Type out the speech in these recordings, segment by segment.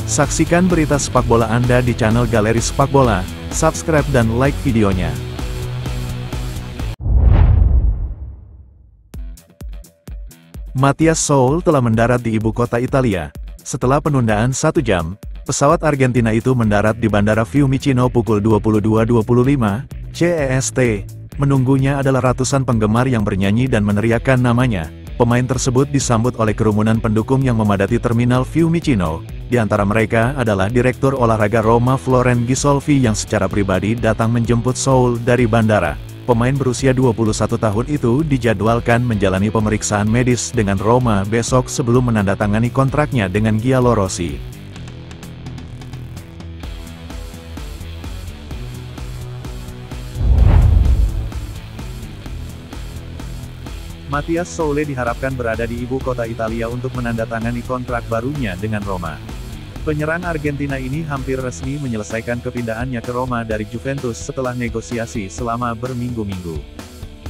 Saksikan berita sepak bola Anda di channel Galeri Sepak Bola, subscribe dan like videonya. Matias Soul telah mendarat di ibu kota Italia. Setelah penundaan 1 jam, pesawat Argentina itu mendarat di Bandara Fiumicino pukul 22.25 CEST. Menunggunya adalah ratusan penggemar yang bernyanyi dan meneriakkan namanya. Pemain tersebut disambut oleh kerumunan pendukung yang memadati terminal Fiumicino. Di antara mereka adalah Direktur Olahraga Roma Florent Gisolfi yang secara pribadi datang menjemput Soul dari bandara. Pemain berusia 21 tahun itu dijadwalkan menjalani pemeriksaan medis dengan Roma besok sebelum menandatangani kontraknya dengan Giallorossi. Matias Soul diharapkan berada di ibu kota Italia untuk menandatangani kontrak barunya dengan Roma. Penyerang Argentina ini hampir resmi menyelesaikan kepindahannya ke Roma dari Juventus setelah negosiasi selama berminggu-minggu.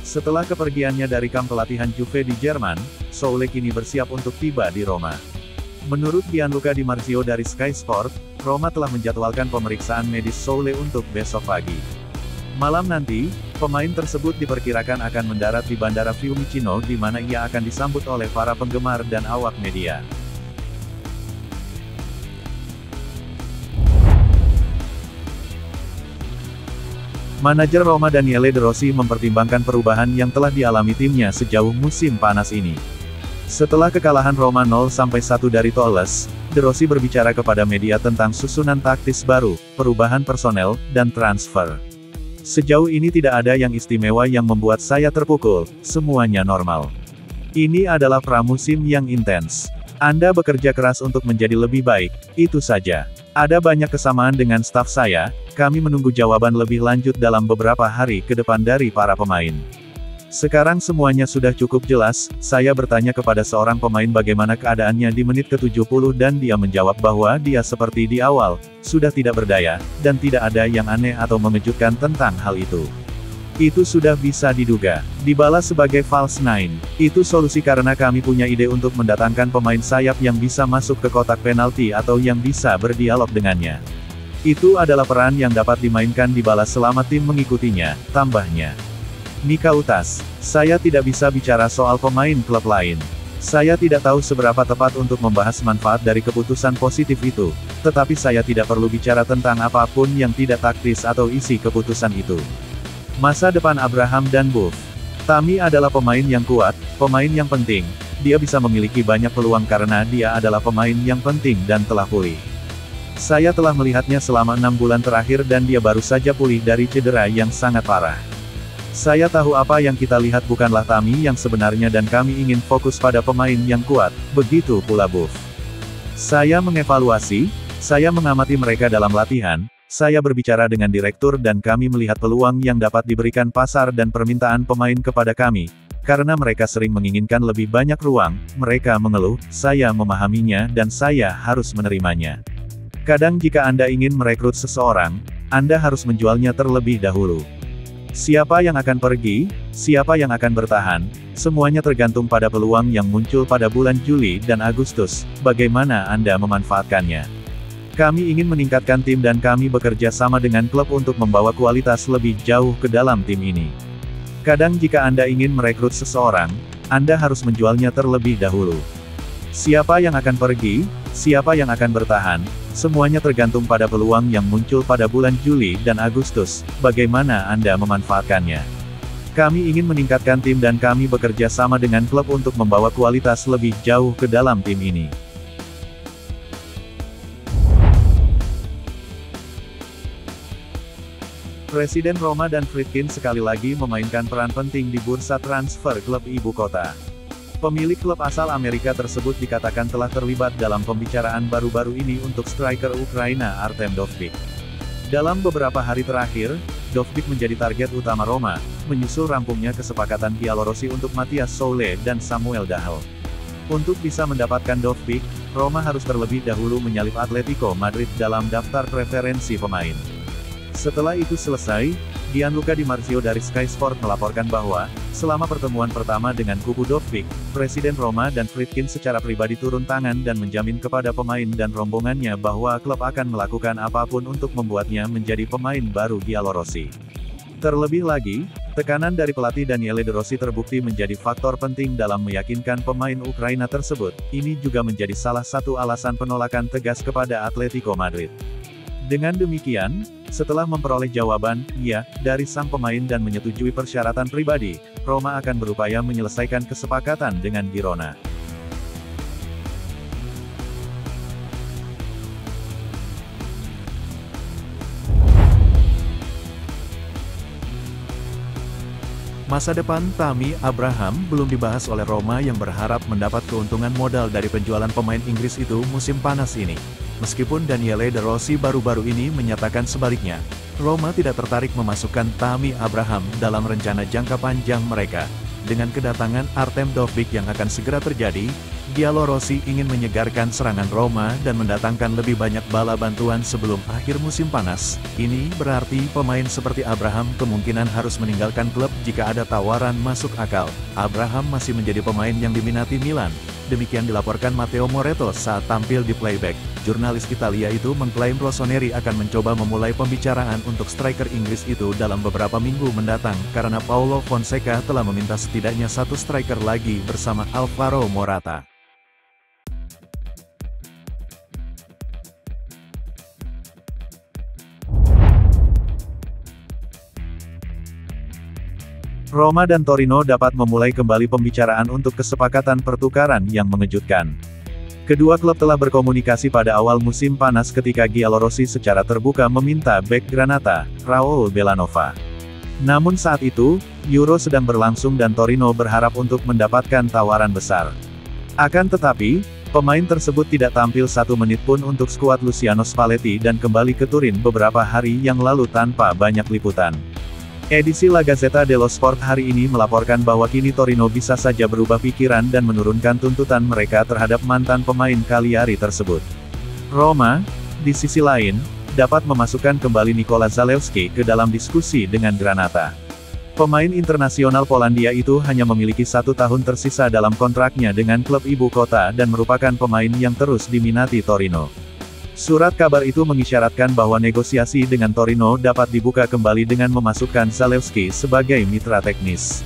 Setelah kepergiannya dari kamp pelatihan Juve di Jerman, Soul kini bersiap untuk tiba di Roma. Menurut Gianluca Di Marzio dari Sky Sport, Roma telah menjadwalkan pemeriksaan medis Soul untuk besok pagi. Malam nanti, pemain tersebut diperkirakan akan mendarat di Bandara Fiumicino di mana ia akan disambut oleh para penggemar dan awak media. Manajer Roma Daniele De Rossi mempertimbangkan perubahan yang telah dialami timnya sejauh musim panas ini. Setelah kekalahan Roma 0-1 dari Toulouse, De Rossi berbicara kepada media tentang susunan taktis baru, perubahan personel, dan transfer. Sejauh ini tidak ada yang istimewa yang membuat saya terpukul, semuanya normal. Ini adalah pramusim yang intens. Anda bekerja keras untuk menjadi lebih baik, itu saja. Ada banyak kesamaan dengan staf saya, kami menunggu jawaban lebih lanjut dalam beberapa hari ke depan dari para pemain. Sekarang semuanya sudah cukup jelas, saya bertanya kepada seorang pemain bagaimana keadaannya di menit ke-70 dan dia menjawab bahwa dia seperti di awal, sudah tidak berdaya, dan tidak ada yang aneh atau mengejutkan tentang hal itu. Itu sudah bisa diduga. Dybala sebagai false nine, itu solusi karena kami punya ide untuk mendatangkan pemain sayap yang bisa masuk ke kotak penalti atau yang bisa berdialog dengannya. Itu adalah peran yang dapat dimainkan Dybala selama tim mengikutinya, tambahnya. Nikautas, saya tidak bisa bicara soal pemain klub lain. Saya tidak tahu seberapa tepat untuk membahas manfaat dari keputusan positif itu, tetapi saya tidak perlu bicara tentang apapun yang tidak taktis atau isi keputusan itu. Masa depan Abraham dan Buff. Tammy adalah pemain yang kuat, pemain yang penting. Dia bisa memiliki banyak peluang karena dia adalah pemain yang penting dan telah pulih. Saya telah melihatnya selama 6 bulan terakhir dan dia baru saja pulih dari cedera yang sangat parah. Saya tahu apa yang kita lihat bukanlah Tammy yang sebenarnya dan kami ingin fokus pada pemain yang kuat, begitu pula Buff. Saya mengevaluasi, saya mengamati mereka dalam latihan, saya berbicara dengan direktur dan kami melihat peluang yang dapat diberikan pasar dan permintaan pemain kepada kami. Karena mereka sering menginginkan lebih banyak ruang, mereka mengeluh, saya memahaminya dan saya harus menerimanya. Kadang jika Anda ingin merekrut seseorang, Anda harus menjualnya terlebih dahulu. Siapa yang akan pergi, siapa yang akan bertahan, semuanya tergantung pada peluang yang muncul pada bulan Juli dan Agustus, bagaimana Anda memanfaatkannya. Kami ingin meningkatkan tim dan kami bekerja sama dengan klub untuk membawa kualitas lebih jauh ke dalam tim ini. Kadang jika Anda ingin merekrut seseorang, Anda harus menjualnya terlebih dahulu. Siapa yang akan pergi, siapa yang akan bertahan, semuanya tergantung pada peluang yang muncul pada bulan Juli dan Agustus, bagaimana Anda memanfaatkannya. Kami ingin meningkatkan tim dan kami bekerja sama dengan klub untuk membawa kualitas lebih jauh ke dalam tim ini. Presiden Roma Dan Friedkin sekali lagi memainkan peran penting di bursa transfer klub ibu kota. Pemilik klub asal Amerika tersebut dikatakan telah terlibat dalam pembicaraan baru-baru ini untuk striker Ukraina Artem Dovbyk. Dalam beberapa hari terakhir, Dovbyk menjadi target utama Roma, menyusul rampungnya kesepakatan Giallorossi untuk Matias Soul dan Samuel Dahl. Untuk bisa mendapatkan Dovbyk, Roma harus terlebih dahulu menyalip Atletico Madrid dalam daftar preferensi pemain. Setelah itu selesai, Gianluca Di Marzio dari Sky Sport melaporkan bahwa, selama pertemuan pertama dengan kubu Dovbyk, Presiden Roma dan Friedkin secara pribadi turun tangan dan menjamin kepada pemain dan rombongannya bahwa klub akan melakukan apapun untuk membuatnya menjadi pemain baru Giallorossi. Terlebih lagi, tekanan dari pelatih Daniele De Rossi terbukti menjadi faktor penting dalam meyakinkan pemain Ukraina tersebut. Ini juga menjadi salah satu alasan penolakan tegas kepada Atletico Madrid. Dengan demikian, setelah memperoleh jawaban "ya" dari sang pemain dan menyetujui persyaratan pribadi, Roma akan berupaya menyelesaikan kesepakatan dengan Girona. Masa depan Tammy Abraham belum dibahas oleh Roma yang berharap mendapat keuntungan modal dari penjualan pemain Inggris itu musim panas ini. Meskipun Daniele De Rossi baru-baru ini menyatakan sebaliknya, Roma tidak tertarik memasukkan Tammy Abraham dalam rencana jangka panjang mereka. Dengan kedatangan Artem Dovbyk yang akan segera terjadi, Giallorossi ingin menyegarkan serangan Roma dan mendatangkan lebih banyak bala bantuan sebelum akhir musim panas. Ini berarti pemain seperti Abraham kemungkinan harus meninggalkan klub jika ada tawaran masuk akal. Abraham masih menjadi pemain yang diminati Milan. Demikian dilaporkan Matteo Moretto saat tampil di Playback. Jurnalis Italia itu mengklaim Rossoneri akan mencoba memulai pembicaraan untuk striker Inggris itu dalam beberapa minggu mendatang, karena Paulo Fonseca telah meminta setidaknya satu striker lagi bersama Alvaro Morata. Roma dan Torino dapat memulai kembali pembicaraan untuk kesepakatan pertukaran yang mengejutkan. Kedua klub telah berkomunikasi pada awal musim panas ketika Giallorossi secara terbuka meminta bek Granata, Raul Bellanova. Namun saat itu, Euro sedang berlangsung dan Torino berharap untuk mendapatkan tawaran besar. Akan tetapi, pemain tersebut tidak tampil satu menit pun untuk skuad Luciano Spalletti dan kembali ke Turin beberapa hari yang lalu tanpa banyak liputan. Edisi La Gazzetta dello Sport hari ini melaporkan bahwa kini Torino bisa saja berubah pikiran dan menurunkan tuntutan mereka terhadap mantan pemain Cagliari tersebut. Roma, di sisi lain, dapat memasukkan kembali Nikola Zalewski ke dalam diskusi dengan Granata. Pemain internasional Polandia itu hanya memiliki 1 tahun tersisa dalam kontraknya dengan klub ibu kota dan merupakan pemain yang terus diminati Torino. Surat kabar itu mengisyaratkan bahwa negosiasi dengan Torino dapat dibuka kembali dengan memasukkan Zalewski sebagai mitra teknis.